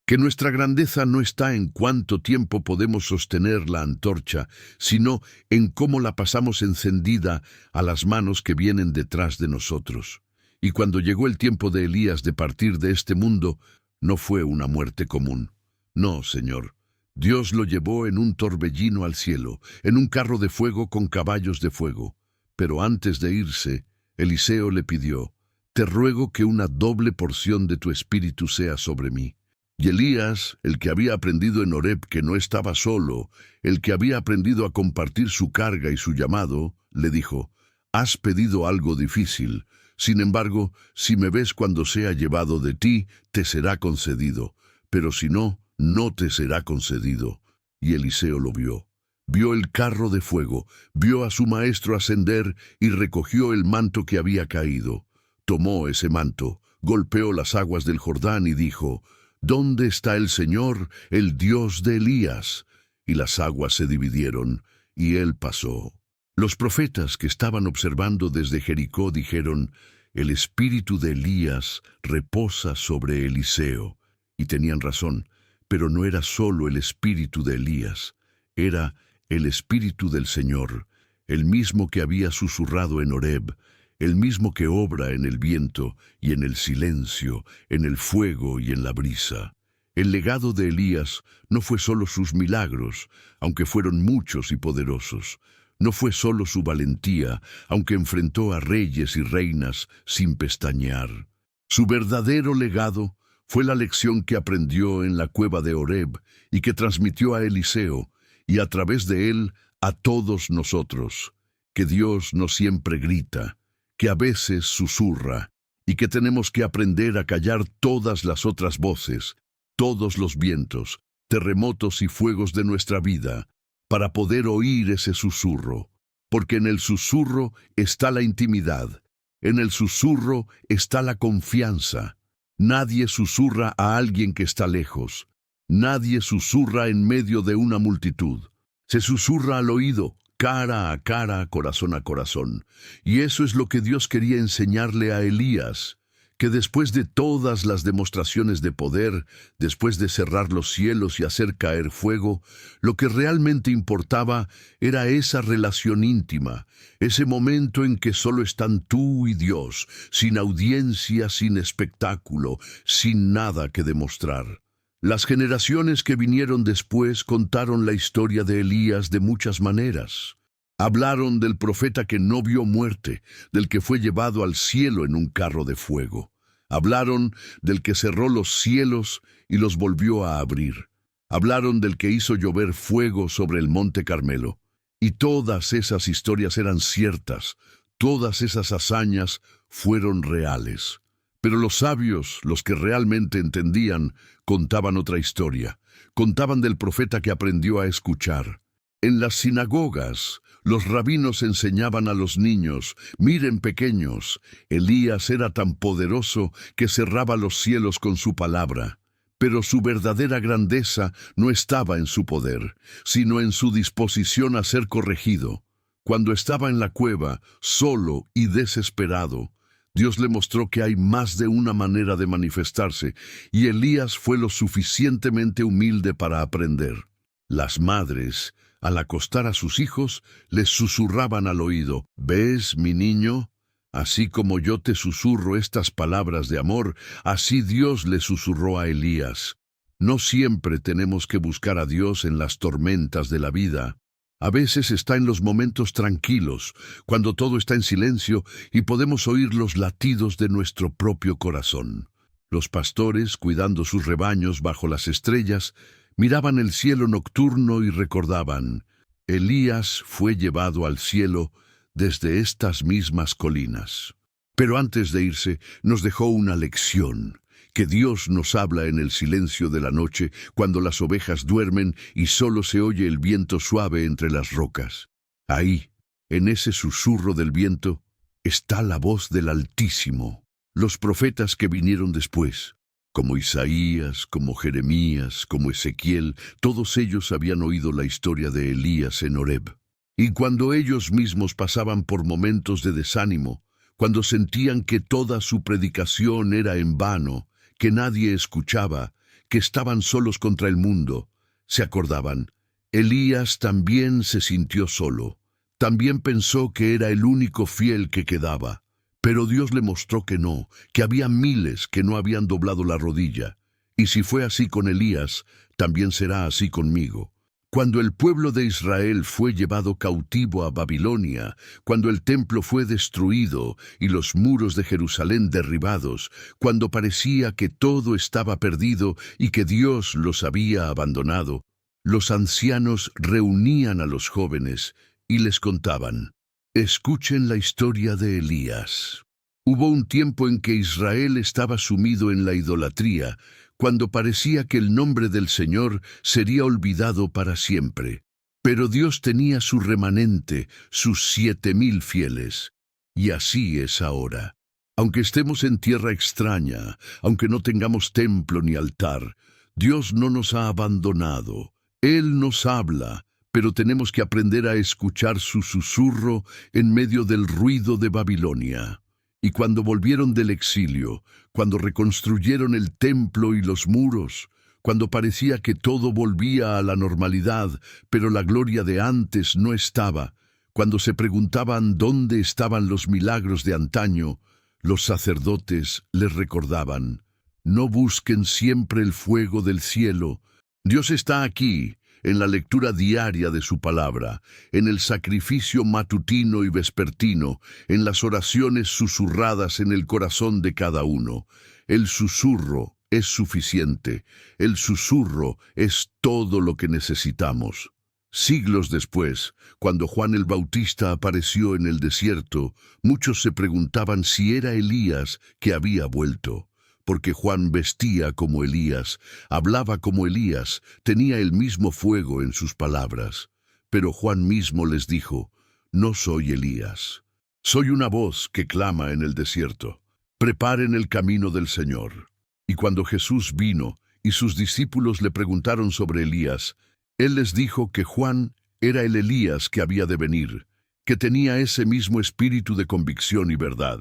Que nuestra grandeza no está en cuánto tiempo podemos sostener la antorcha, sino en cómo la pasamos encendida a las manos que vienen detrás de nosotros. Y cuando llegó el tiempo de Elías de partir de este mundo, no fue una muerte común. No, Señor. Dios lo llevó en un torbellino al cielo, en un carro de fuego con caballos de fuego. Pero antes de irse, Eliseo le pidió: «Te ruego que una doble porción de tu espíritu sea sobre mí». Y Elías, el que había aprendido en Horeb que no estaba solo, el que había aprendido a compartir su carga y su llamado, le dijo: «Has pedido algo difícil. Sin embargo, si me ves cuando sea llevado de ti, te será concedido. Pero si no, no te será concedido». Y Eliseo lo vio. Vio el carro de fuego, vio a su maestro ascender y recogió el manto que había caído. Tomó ese manto, golpeó las aguas del Jordán y dijo: «¿Dónde está el Señor, el Dios de Elías?». Y las aguas se dividieron, y él pasó. Los profetas que estaban observando desde Jericó dijeron: «El espíritu de Elías reposa sobre Eliseo». Y tenían razón, pero no era solo el espíritu de Elías, era el espíritu del Señor, el mismo que había susurrado en Horeb, el mismo que obra en el viento y en el silencio, en el fuego y en la brisa. El legado de Elías no fue solo sus milagros, aunque fueron muchos y poderosos. no fue solo su valentía, aunque enfrentó a reyes y reinas sin pestañear. Su verdadero legado fue la lección que aprendió en la cueva de Horeb y que transmitió a Eliseo, y a través de él a todos nosotros, que Dios no siempre grita, que a veces susurra, y que tenemos que aprender a callar todas las otras voces, todos los vientos, terremotos y fuegos de nuestra vida, para poder oír ese susurro, porque en el susurro está la intimidad, en el susurro está la confianza. Nadie susurra a alguien que está lejos, nadie susurra en medio de una multitud. Se susurra al oído, cara a cara, corazón a corazón. Y eso es lo que Dios quería enseñarle a Elías, que después de todas las demostraciones de poder, después de cerrar los cielos y hacer caer fuego, lo que realmente importaba era esa relación íntima, ese momento en que solo están tú y Dios, sin audiencia, sin espectáculo, sin nada que demostrar. Las generaciones que vinieron después contaron la historia de Elías de muchas maneras. Hablaron del profeta que no vio muerte, del que fue llevado al cielo en un carro de fuego. Hablaron del que cerró los cielos y los volvió a abrir. Hablaron del que hizo llover fuego sobre el monte Carmelo. Y todas esas historias eran ciertas, todas esas hazañas fueron reales. Pero los sabios, los que realmente entendían, contaban otra historia. Contaban del profeta que aprendió a escuchar. En las sinagogas, los rabinos enseñaban a los niños: miren, pequeños, Elías era tan poderoso que cerraba los cielos con su palabra. Pero su verdadera grandeza no estaba en su poder, sino en su disposición a ser corregido. Cuando estaba en la cueva, solo y desesperado, Dios le mostró que hay más de una manera de manifestarse, y Elías fue lo suficientemente humilde para aprender. Las madres, al acostar a sus hijos, les susurraban al oído: ¿ves, mi niño? Así como yo te susurro estas palabras de amor, así Dios le susurró a Elías. No siempre tenemos que buscar a Dios en las tormentas de la vida. A veces está en los momentos tranquilos, cuando todo está en silencio y podemos oír los latidos de nuestro propio corazón. Los pastores, cuidando sus rebaños bajo las estrellas, miraban el cielo nocturno y recordaban: Elías fue llevado al cielo desde estas mismas colinas. Pero antes de irse, nos dejó una lección: que Dios nos habla en el silencio de la noche, cuando las ovejas duermen y solo se oye el viento suave entre las rocas. Ahí, en ese susurro del viento, está la voz del Altísimo. Los profetas que vinieron después, como Isaías, como Jeremías, como Ezequiel, todos ellos habían oído la historia de Elías en Horeb. Y cuando ellos mismos pasaban por momentos de desánimo, cuando sentían que toda su predicación era en vano, que nadie escuchaba, que estaban solos contra el mundo, se acordaban: Elías también se sintió solo, también pensó que era el único fiel que quedaba, pero Dios le mostró que no, que había miles que no habían doblado la rodilla, y si fue así con Elías, también será así conmigo. Cuando el pueblo de Israel fue llevado cautivo a Babilonia, cuando el templo fue destruido y los muros de Jerusalén derribados, cuando parecía que todo estaba perdido y que Dios los había abandonado, los ancianos reunían a los jóvenes y les contaban: escuchen la historia de Elías. Hubo un tiempo en que Israel estaba sumido en la idolatría, cuando parecía que el nombre del Señor sería olvidado para siempre. Pero Dios tenía su remanente, sus 7,000 fieles. Y así es ahora. Aunque estemos en tierra extraña, aunque no tengamos templo ni altar, Dios no nos ha abandonado. Él nos habla, pero tenemos que aprender a escuchar su susurro en medio del ruido de Babilonia. Y cuando volvieron del exilio, cuando reconstruyeron el templo y los muros, cuando parecía que todo volvía a la normalidad, pero la gloria de antes no estaba, cuando se preguntaban dónde estaban los milagros de antaño, los sacerdotes les recordaban: no busquen siempre el fuego del cielo. Dios está aquí, en la lectura diaria de su palabra, en el sacrificio matutino y vespertino, en las oraciones susurradas en el corazón de cada uno. El susurro es suficiente. El susurro es todo lo que necesitamos. Siglos después, cuando Juan el Bautista apareció en el desierto, muchos se preguntaban si era Elías que había vuelto, porque Juan vestía como Elías, hablaba como Elías, tenía el mismo fuego en sus palabras. Pero Juan mismo les dijo: «No soy Elías. Soy una voz que clama en el desierto. Preparen el camino del Señor». Y cuando Jesús vino y sus discípulos le preguntaron sobre Elías, él les dijo que Juan era el Elías que había de venir, que tenía ese mismo espíritu de convicción y verdad.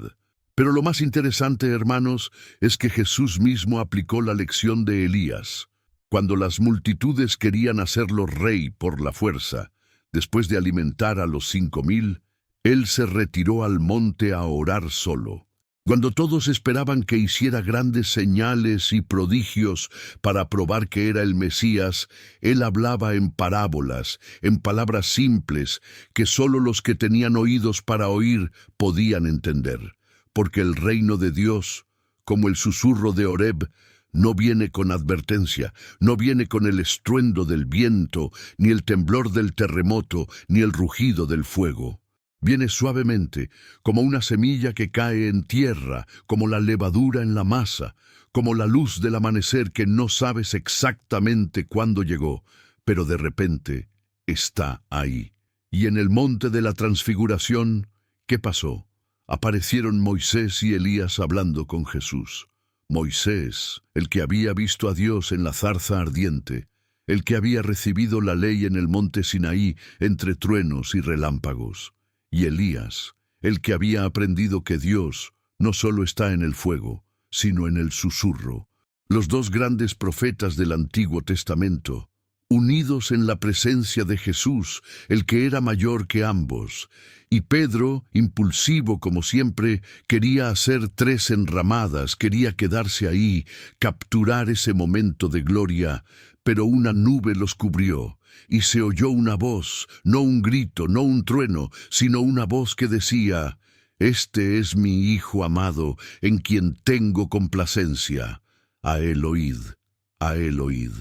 Pero lo más interesante, hermanos, es que Jesús mismo aplicó la lección de Elías. Cuando las multitudes querían hacerlo rey por la fuerza, después de alimentar a los 5,000, él se retiró al monte a orar solo. Cuando todos esperaban que hiciera grandes señales y prodigios para probar que era el Mesías, él hablaba en parábolas, en palabras simples, que solo los que tenían oídos para oír podían entender. Porque el reino de Dios, como el susurro de Horeb, no viene con advertencia, no viene con el estruendo del viento, ni el temblor del terremoto, ni el rugido del fuego. Viene suavemente, como una semilla que cae en tierra, como la levadura en la masa, como la luz del amanecer que no sabes exactamente cuándo llegó, pero de repente está ahí. Y en el monte de la transfiguración, ¿qué pasó? Aparecieron Moisés y Elías hablando con Jesús. Moisés, el que había visto a Dios en la zarza ardiente, el que había recibido la ley en el monte Sinaí entre truenos y relámpagos. Y Elías, el que había aprendido que Dios no solo está en el fuego, sino en el susurro. Los dos grandes profetas del Antiguo Testamento, unidos en la presencia de Jesús, el que era mayor que ambos. Y Pedro, impulsivo como siempre, quería hacer 3 enramadas, quería quedarse ahí, capturar ese momento de gloria, pero una nube los cubrió. Y se oyó una voz, no un grito, no un trueno, sino una voz que decía: «Este es mi Hijo amado, en quien tengo complacencia. A él oíd, a él oíd».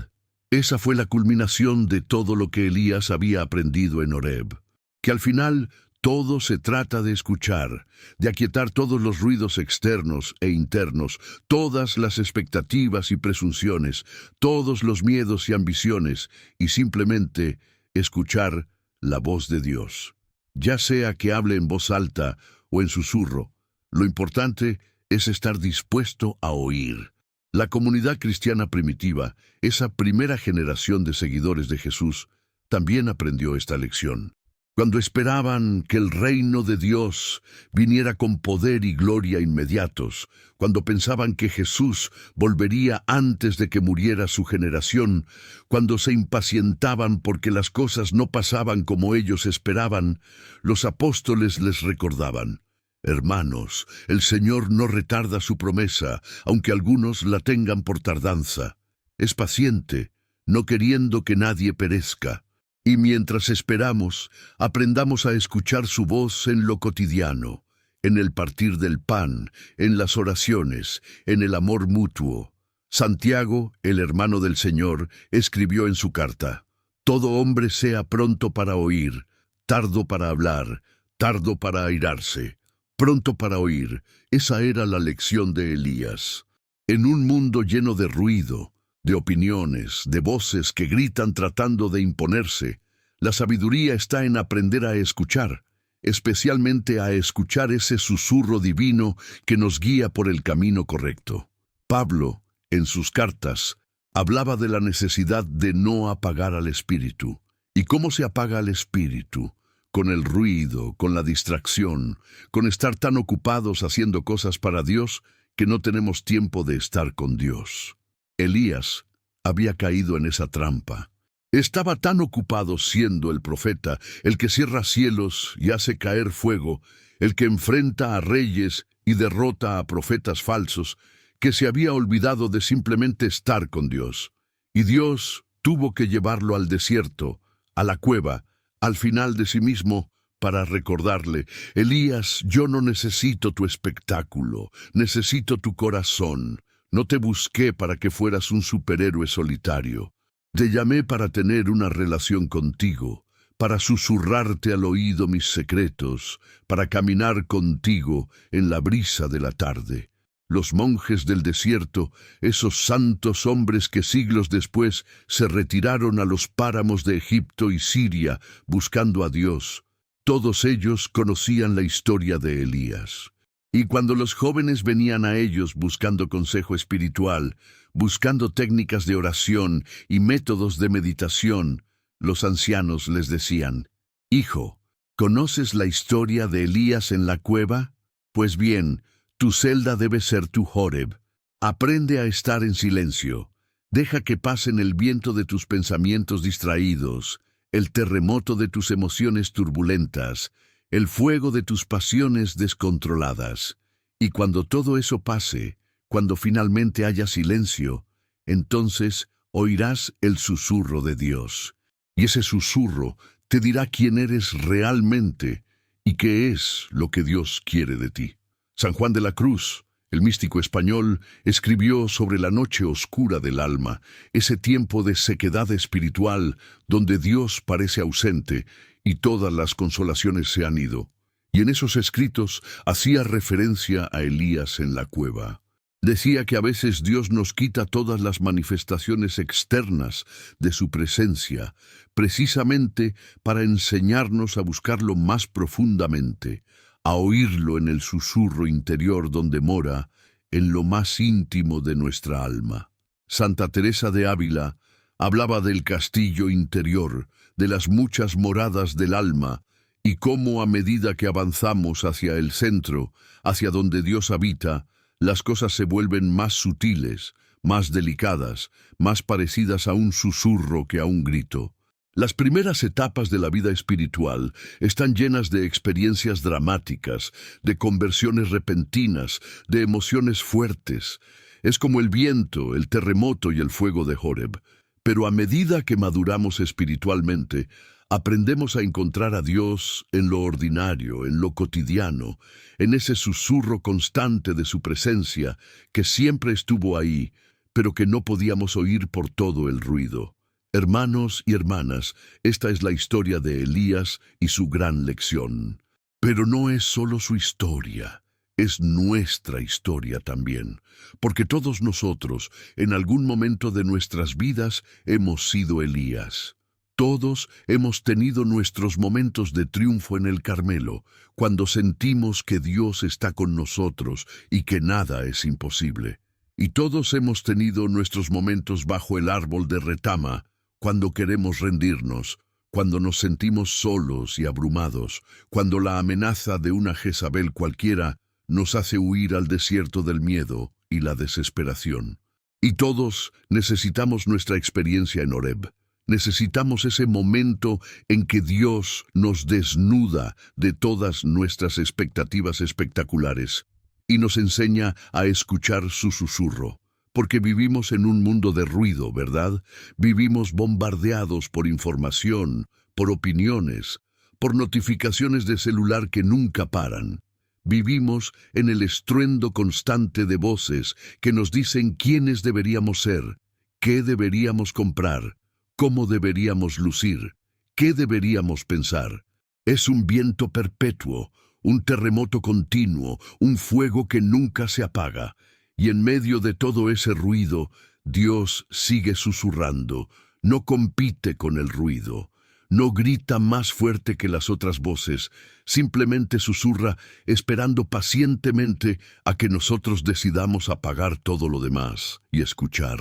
Esa fue la culminación de todo lo que Elías había aprendido en Horeb. Que al final todo se trata de escuchar, de aquietar todos los ruidos externos e internos, todas las expectativas y presunciones, todos los miedos y ambiciones, y simplemente escuchar la voz de Dios. Ya sea que hable en voz alta o en susurro, lo importante es estar dispuesto a oír. La comunidad cristiana primitiva, esa primera generación de seguidores de Jesús, también aprendió esta lección. Cuando esperaban que el reino de Dios viniera con poder y gloria inmediatos, cuando pensaban que Jesús volvería antes de que muriera su generación, cuando se impacientaban porque las cosas no pasaban como ellos esperaban, los apóstoles les recordaban: «Hermanos, el Señor no retarda su promesa, aunque algunos la tengan por tardanza. Es paciente, no queriendo que nadie perezca. Y mientras esperamos, aprendamos a escuchar su voz en lo cotidiano, en el partir del pan, en las oraciones, en el amor mutuo». Santiago, el hermano del Señor, escribió en su carta: «Todo hombre sea pronto para oír, tardo para hablar, tardo para airarse». Pronto para oír, esa era la lección de Elías. En un mundo lleno de ruido, de opiniones, de voces que gritan tratando de imponerse, la sabiduría está en aprender a escuchar, especialmente a escuchar ese susurro divino que nos guía por el camino correcto. Pablo, en sus cartas, hablaba de la necesidad de no apagar al espíritu. ¿Y cómo se apaga al espíritu? Con el ruido, con la distracción, con estar tan ocupados haciendo cosas para Dios que no tenemos tiempo de estar con Dios. Elías había caído en esa trampa. Estaba tan ocupado siendo el profeta, el que cierra cielos y hace caer fuego, el que enfrenta a reyes y derrota a profetas falsos, que se había olvidado de simplemente estar con Dios. Y Dios, tuvo que llevarlo al desierto, a la cueva, al final de sí mismo, para recordarle: Elías, yo no necesito tu espectáculo, necesito tu corazón. No te busqué para que fueras un superhéroe solitario. Te llamé para tener una relación contigo, para susurrarte al oído mis secretos, para caminar contigo en la brisa de la tarde. Los monjes del desierto, esos santos hombres que siglos después se retiraron a los páramos de Egipto y Siria buscando a Dios, todos ellos conocían la historia de Elías. Y cuando los jóvenes venían a ellos buscando consejo espiritual, buscando técnicas de oración y métodos de meditación, los ancianos les decían: Hijo, ¿conoces la historia de Elías en la cueva? Pues bien, tu celda debe ser tu Horeb. Aprende a estar en silencio. Deja que pasen el viento de tus pensamientos distraídos, el terremoto de tus emociones turbulentas, el fuego de tus pasiones descontroladas. Y cuando todo eso pase, cuando finalmente haya silencio, entonces oirás el susurro de Dios. Y ese susurro te dirá quién eres realmente y qué es lo que Dios quiere de ti. San Juan de la Cruz, el místico español, escribió sobre la noche oscura del alma, ese tiempo de sequedad espiritual donde Dios parece ausente y todas las consolaciones se han ido. Y en esos escritos hacía referencia a Elías en la cueva. Decía que a veces Dios nos quita todas las manifestaciones externas de su presencia, precisamente para enseñarnos a buscarlo más profundamente, a oírlo en el susurro interior donde mora, en lo más íntimo de nuestra alma. Santa Teresa de Ávila hablaba del castillo interior, de las muchas moradas del alma, y cómo a medida que avanzamos hacia el centro, hacia donde Dios habita, las cosas se vuelven más sutiles, más delicadas, más parecidas a un susurro que a un grito. Las primeras etapas de la vida espiritual están llenas de experiencias dramáticas, de conversiones repentinas, de emociones fuertes. Es como el viento, el terremoto y el fuego de Horeb. Pero a medida que maduramos espiritualmente, aprendemos a encontrar a Dios en lo ordinario, en lo cotidiano, en ese susurro constante de su presencia que siempre estuvo ahí, pero que no podíamos oír por todo el ruido. Hermanos y hermanas, esta es la historia de Elías y su gran lección. Pero no es solo su historia, es nuestra historia también, porque todos nosotros, en algún momento de nuestras vidas, hemos sido Elías. Todos hemos tenido nuestros momentos de triunfo en el Carmelo, cuando sentimos que Dios está con nosotros y que nada es imposible. Y todos hemos tenido nuestros momentos bajo el árbol de retama, cuando queremos rendirnos, cuando nos sentimos solos y abrumados, cuando la amenaza de una Jezabel cualquiera nos hace huir al desierto del miedo y la desesperación. Y todos necesitamos nuestra experiencia en Horeb. Necesitamos ese momento en que Dios nos desnuda de todas nuestras expectativas espectaculares y nos enseña a escuchar su susurro. Porque vivimos en un mundo de ruido, ¿verdad? Vivimos bombardeados por información, por opiniones, por notificaciones de celular que nunca paran. Vivimos en el estruendo constante de voces que nos dicen quiénes deberíamos ser, qué deberíamos comprar, cómo deberíamos lucir, qué deberíamos pensar. Es un viento perpetuo, un terremoto continuo, un fuego que nunca se apaga. Y en medio de todo ese ruido, Dios sigue susurrando, no compite con el ruido, no grita más fuerte que las otras voces, simplemente susurra esperando pacientemente a que nosotros decidamos apagar todo lo demás y escuchar.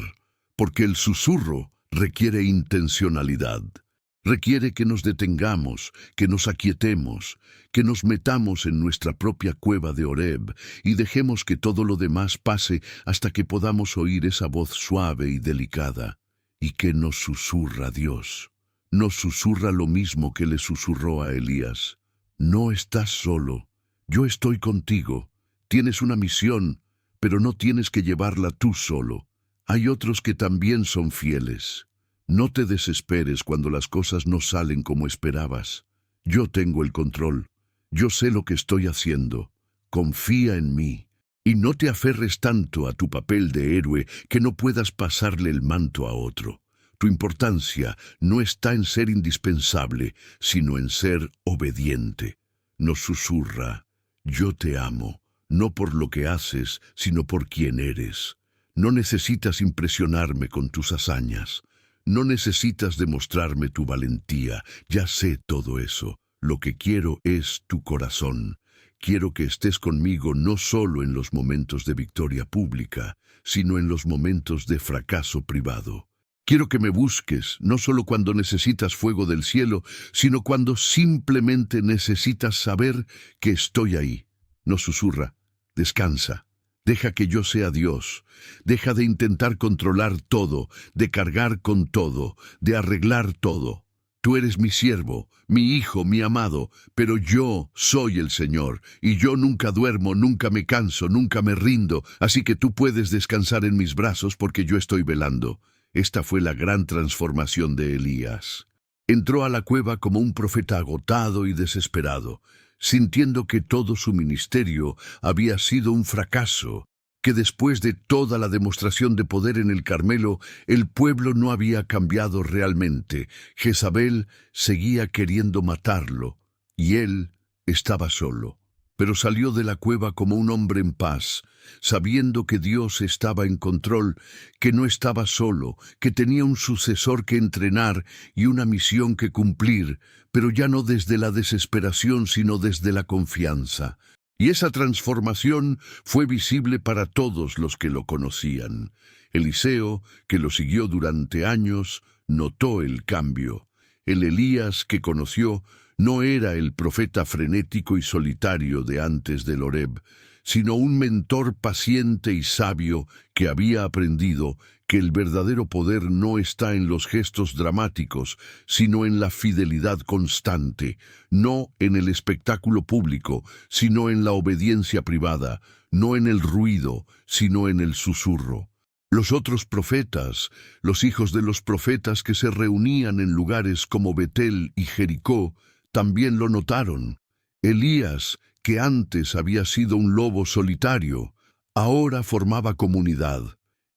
Porque el susurro requiere intencionalidad. Requiere que nos detengamos, que nos aquietemos, que nos metamos en nuestra propia cueva de Horeb y dejemos que todo lo demás pase hasta que podamos oír esa voz suave y delicada. Y que nos susurra Dios. Nos susurra lo mismo que le susurró a Elías. No estás solo. Yo estoy contigo. Tienes una misión, pero no tienes que llevarla tú solo. Hay otros que también son fieles. No te desesperes cuando las cosas no salen como esperabas. Yo tengo el control. Yo sé lo que estoy haciendo. Confía en mí. Y no te aferres tanto a tu papel de héroe que no puedas pasarle el manto a otro. Tu importancia no está en ser indispensable, sino en ser obediente. Nos susurra: yo te amo, no por lo que haces, sino por quien eres. No necesitas impresionarme con tus hazañas. No necesitas demostrarme tu valentía. Ya sé todo eso. Lo que quiero es tu corazón. Quiero que estés conmigo no solo en los momentos de victoria pública, sino en los momentos de fracaso privado. Quiero que me busques, no solo cuando necesitas fuego del cielo, sino cuando simplemente necesitas saber que estoy ahí. Nos susurra: descansa, deja que yo sea Dios, deja de intentar controlar todo, de cargar con todo, de arreglar todo. Tú eres mi siervo, mi hijo, mi amado, pero yo soy el Señor, y yo nunca duermo, nunca me canso, nunca me rindo, así que tú puedes descansar en mis brazos porque yo estoy velando. Esta fue la gran transformación de Elías. Entró a la cueva como un profeta agotado y desesperado, sintiendo que todo su ministerio había sido un fracaso, que después de toda la demostración de poder en el Carmelo, el pueblo no había cambiado realmente. Jezabel seguía queriendo matarlo, y él estaba solo. Pero salió de la cueva como un hombre en paz, sabiendo que Dios estaba en control, que no estaba solo, que tenía un sucesor que entrenar y una misión que cumplir, pero ya no desde la desesperación, sino desde la confianza. Y esa transformación fue visible para todos los que lo conocían. Eliseo, que lo siguió durante años, notó el cambio. El Elías que conoció no era el profeta frenético y solitario de antes del Horeb, sino un mentor paciente y sabio que había aprendido que el verdadero poder no está en los gestos dramáticos, sino en la fidelidad constante, no en el espectáculo público, sino en la obediencia privada, no en el ruido, sino en el susurro. Los otros profetas, los hijos de los profetas que se reunían en lugares como Betel y Jericó, también lo notaron. Elías, que antes había sido un lobo solitario, ahora formaba comunidad.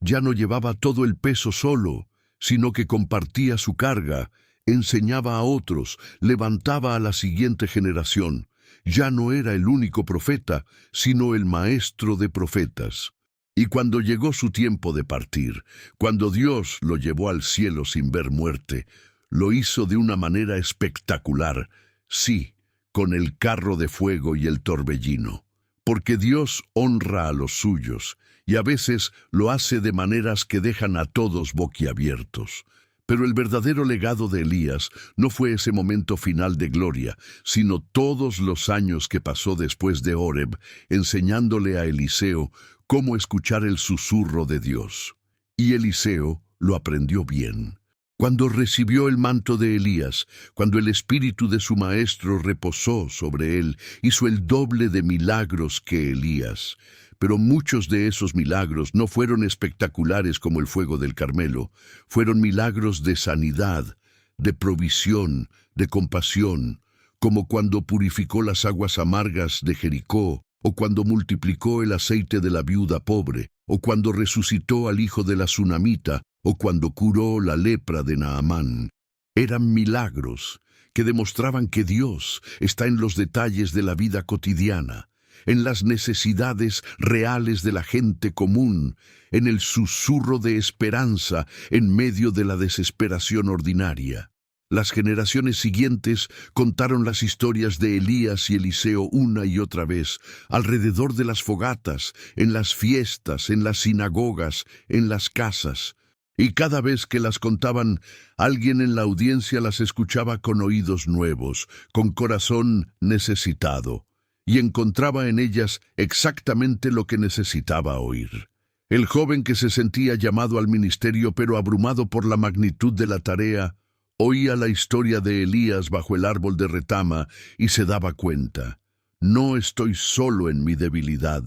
Ya no llevaba todo el peso solo, sino que compartía su carga, enseñaba a otros, levantaba a la siguiente generación. Ya no era el único profeta, sino el maestro de profetas. Y cuando llegó su tiempo de partir, cuando Dios lo llevó al cielo sin ver muerte, lo hizo de una manera espectacular. Sí, con el carro de fuego y el torbellino. Porque Dios honra a los suyos, y a veces lo hace de maneras que dejan a todos boquiabiertos. Pero el verdadero legado de Elías no fue ese momento final de gloria, sino todos los años que pasó después de Horeb, enseñándole a Eliseo cómo escuchar el susurro de Dios. Y Eliseo lo aprendió bien. Cuando recibió el manto de Elías, cuando el espíritu de su maestro reposó sobre él, hizo el doble de milagros que Elías. Pero muchos de esos milagros no fueron espectaculares como el fuego del Carmelo. Fueron milagros de sanidad, de provisión, de compasión, como cuando purificó las aguas amargas de Jericó, o cuando multiplicó el aceite de la viuda pobre, o cuando resucitó al hijo de la tsunamita, o cuando curó la lepra de Naamán. Eran milagros que demostraban que Dios está en los detalles de la vida cotidiana, en las necesidades reales de la gente común, en el susurro de esperanza en medio de la desesperación ordinaria. Las generaciones siguientes contaron las historias de Elías y Eliseo una y otra vez, alrededor de las fogatas, en las fiestas, en las sinagogas, en las casas. Y cada vez que las contaban, alguien en la audiencia las escuchaba con oídos nuevos, con corazón necesitado, y encontraba en ellas exactamente lo que necesitaba oír. El joven que se sentía llamado al ministerio pero abrumado por la magnitud de la tarea, oía la historia de Elías bajo el árbol de retama y se daba cuenta: no estoy solo en mi debilidad.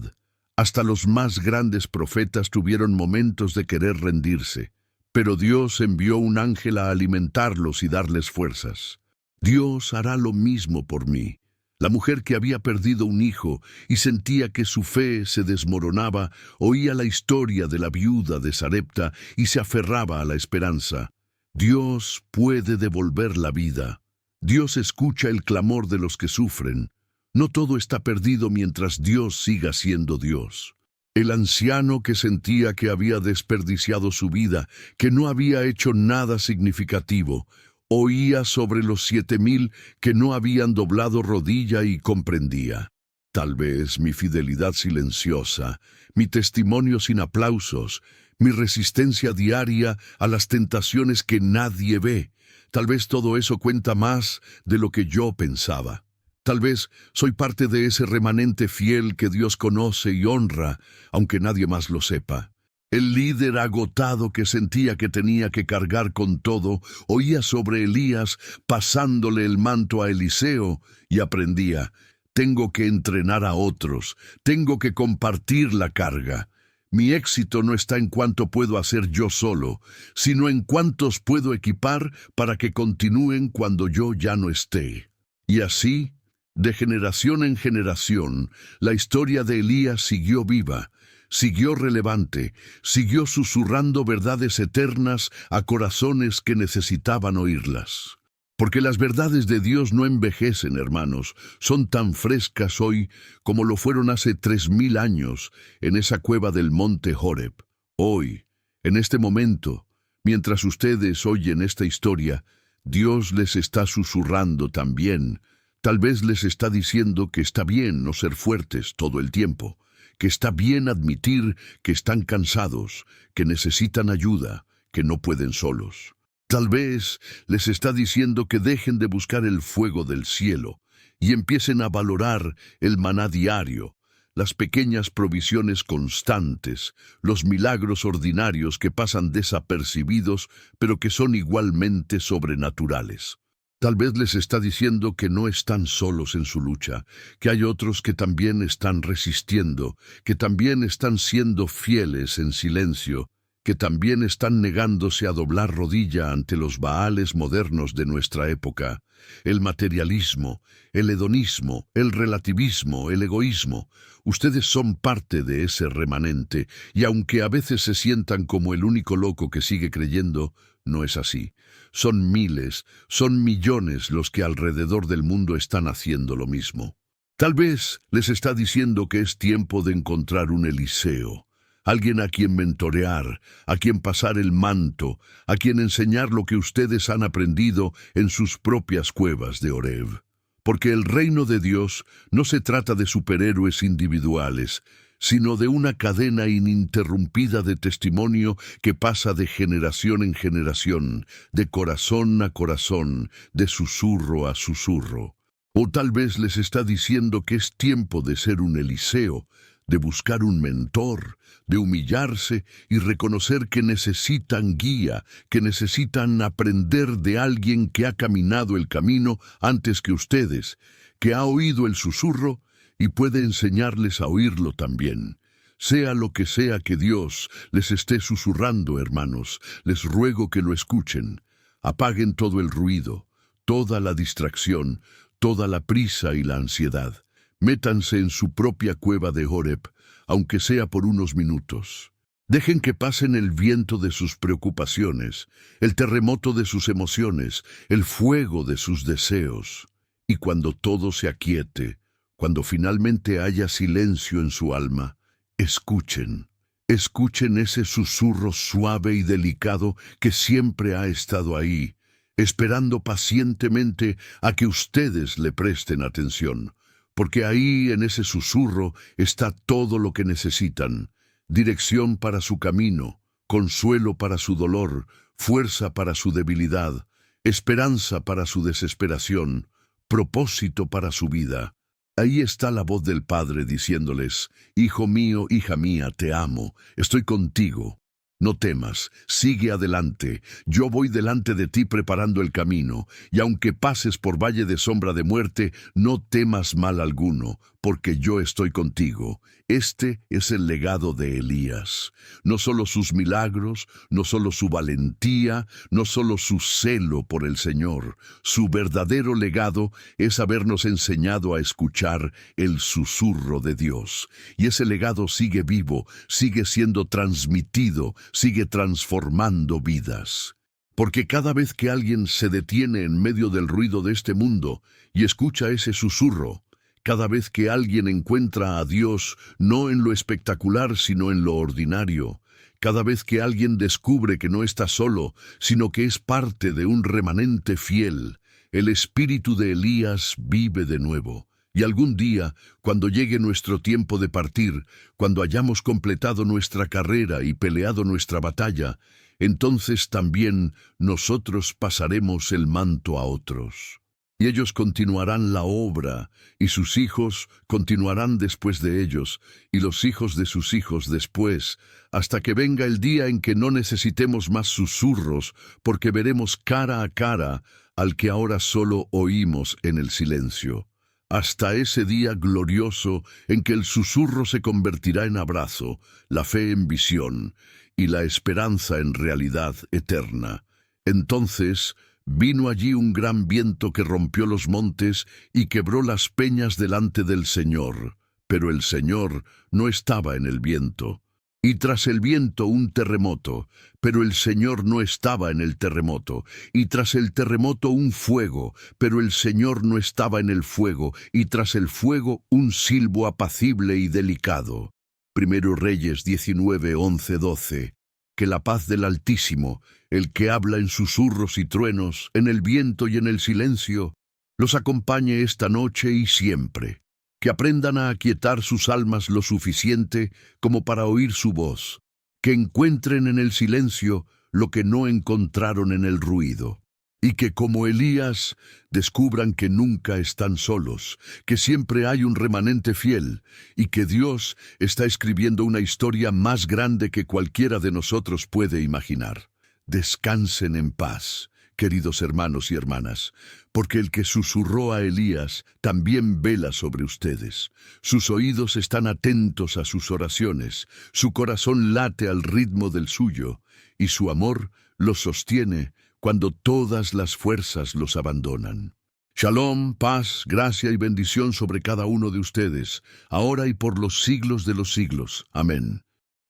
Hasta los más grandes profetas tuvieron momentos de querer rendirse. Pero Dios envió un ángel a alimentarlos y darles fuerzas. Dios hará lo mismo por mí. La mujer que había perdido un hijo y sentía que su fe se desmoronaba, oía la historia de la viuda de Sarepta y se aferraba a la esperanza. Dios puede devolver la vida. Dios escucha el clamor de los que sufren. No todo está perdido mientras Dios siga siendo Dios. El anciano que sentía que había desperdiciado su vida, que no había hecho nada significativo, oía sobre los 7,000 que no habían doblado rodilla y comprendía. Tal vez mi fidelidad silenciosa, mi testimonio sin aplausos, mi resistencia diaria a las tentaciones que nadie ve, tal vez todo eso cuenta más de lo que yo pensaba. Tal vez soy parte de ese remanente fiel que Dios conoce y honra, aunque nadie más lo sepa. El líder agotado que sentía que tenía que cargar con todo, oía sobre Elías pasándole el manto a Eliseo y aprendía: tengo que entrenar a otros, tengo que compartir la carga. Mi éxito no está en cuánto puedo hacer yo solo, sino en cuántos puedo equipar para que continúen cuando yo ya no esté. Y así, de generación en generación, la historia de Elías siguió viva, siguió relevante, siguió susurrando verdades eternas a corazones que necesitaban oírlas. Porque las verdades de Dios no envejecen, hermanos, son tan frescas hoy como lo fueron hace 3,000 años en esa cueva del monte Horeb. Hoy, en este momento, mientras ustedes oyen esta historia, Dios les está susurrando también. Tal vez les está diciendo que está bien no ser fuertes todo el tiempo, que está bien admitir que están cansados, que necesitan ayuda, que no pueden solos. Tal vez les está diciendo que dejen de buscar el fuego del cielo y empiecen a valorar el maná diario, las pequeñas provisiones constantes, los milagros ordinarios que pasan desapercibidos, pero que son igualmente sobrenaturales. Tal vez les está diciendo que no están solos en su lucha, que hay otros que también están resistiendo, que también están siendo fieles en silencio, que también están negándose a doblar rodilla ante los baales modernos de nuestra época, el materialismo, el hedonismo, el relativismo, el egoísmo. Ustedes son parte de ese remanente, y aunque a veces se sientan como el único loco que sigue creyendo, no es así. Son miles, son millones los que alrededor del mundo están haciendo lo mismo. Tal vez les está diciendo que es tiempo de encontrar un Eliseo, alguien a quien mentorear, a quien pasar el manto, a quien enseñar lo que ustedes han aprendido en sus propias cuevas de Horeb. Porque el reino de Dios no se trata de superhéroes individuales, sino de una cadena ininterrumpida de testimonio que pasa de generación en generación, de corazón a corazón, de susurro a susurro. O tal vez les está diciendo que es tiempo de ser un Eliseo, de buscar un mentor, de humillarse y reconocer que necesitan guía, que necesitan aprender de alguien que ha caminado el camino antes que ustedes, que ha oído el susurro y puede enseñarles a oírlo también. Sea lo que sea que Dios les esté susurrando, hermanos, les ruego que lo escuchen. Apaguen todo el ruido, toda la distracción, toda la prisa y la ansiedad. Métanse en su propia cueva de Horeb, aunque sea por unos minutos. Dejen que pasen el viento de sus preocupaciones, el terremoto de sus emociones, el fuego de sus deseos. Y cuando todo se aquiete, cuando finalmente haya silencio en su alma, escuchen. Escuchen ese susurro suave y delicado que siempre ha estado ahí, esperando pacientemente a que ustedes le presten atención. Porque ahí en ese susurro está todo lo que necesitan: dirección para su camino, consuelo para su dolor, fuerza para su debilidad, esperanza para su desesperación, propósito para su vida. Ahí está la voz del Padre diciéndoles: Hijo mío, hija mía, te amo, estoy contigo. No temas, sigue adelante, yo voy delante de ti preparando el camino, y aunque pases por valle de sombra de muerte, no temas mal alguno, porque yo estoy contigo. Este es el legado de Elías. No solo sus milagros, no solo su valentía, no solo su celo por el Señor. Su verdadero legado es habernos enseñado a escuchar el susurro de Dios. Y ese legado sigue vivo, sigue siendo transmitido, sigue transformando vidas. Porque cada vez que alguien se detiene en medio del ruido de este mundo y escucha ese susurro, cada vez que alguien encuentra a Dios no en lo espectacular sino en lo ordinario, cada vez que alguien descubre que no está solo, sino que es parte de un remanente fiel, el espíritu de Elías vive de nuevo. Y algún día, cuando llegue nuestro tiempo de partir, cuando hayamos completado nuestra carrera y peleado nuestra batalla, entonces también nosotros pasaremos el manto a otros. Y ellos continuarán la obra, y sus hijos continuarán después de ellos, y los hijos de sus hijos después, hasta que venga el día en que no necesitemos más susurros, porque veremos cara a cara al que ahora solo oímos en el silencio. Hasta ese día glorioso en que el susurro se convertirá en abrazo, la fe en visión, y la esperanza en realidad eterna. Entonces vino allí un gran viento que rompió los montes y quebró las peñas delante del Señor, pero el Señor no estaba en el viento. Y tras el viento un terremoto, pero el Señor no estaba en el terremoto. Y tras el terremoto un fuego, pero el Señor no estaba en el fuego. Y tras el fuego un silbo apacible y delicado. Primero Reyes 19, 11, 12. Que la paz del Altísimo, el que habla en susurros y truenos, en el viento y en el silencio, los acompañe esta noche y siempre. Que aprendan a aquietar sus almas lo suficiente como para oír su voz. Que encuentren en el silencio lo que no encontraron en el ruido. Y que como Elías descubran que nunca están solos, que siempre hay un remanente fiel, y que Dios está escribiendo una historia más grande que cualquiera de nosotros puede imaginar. Descansen en paz, queridos hermanos y hermanas, porque el que susurró a Elías también vela sobre ustedes. Sus oídos están atentos a sus oraciones, su corazón late al ritmo del suyo, y su amor los sostiene cuando todas las fuerzas los abandonan. Shalom, paz, gracia y bendición sobre cada uno de ustedes, ahora y por los siglos de los siglos. Amén.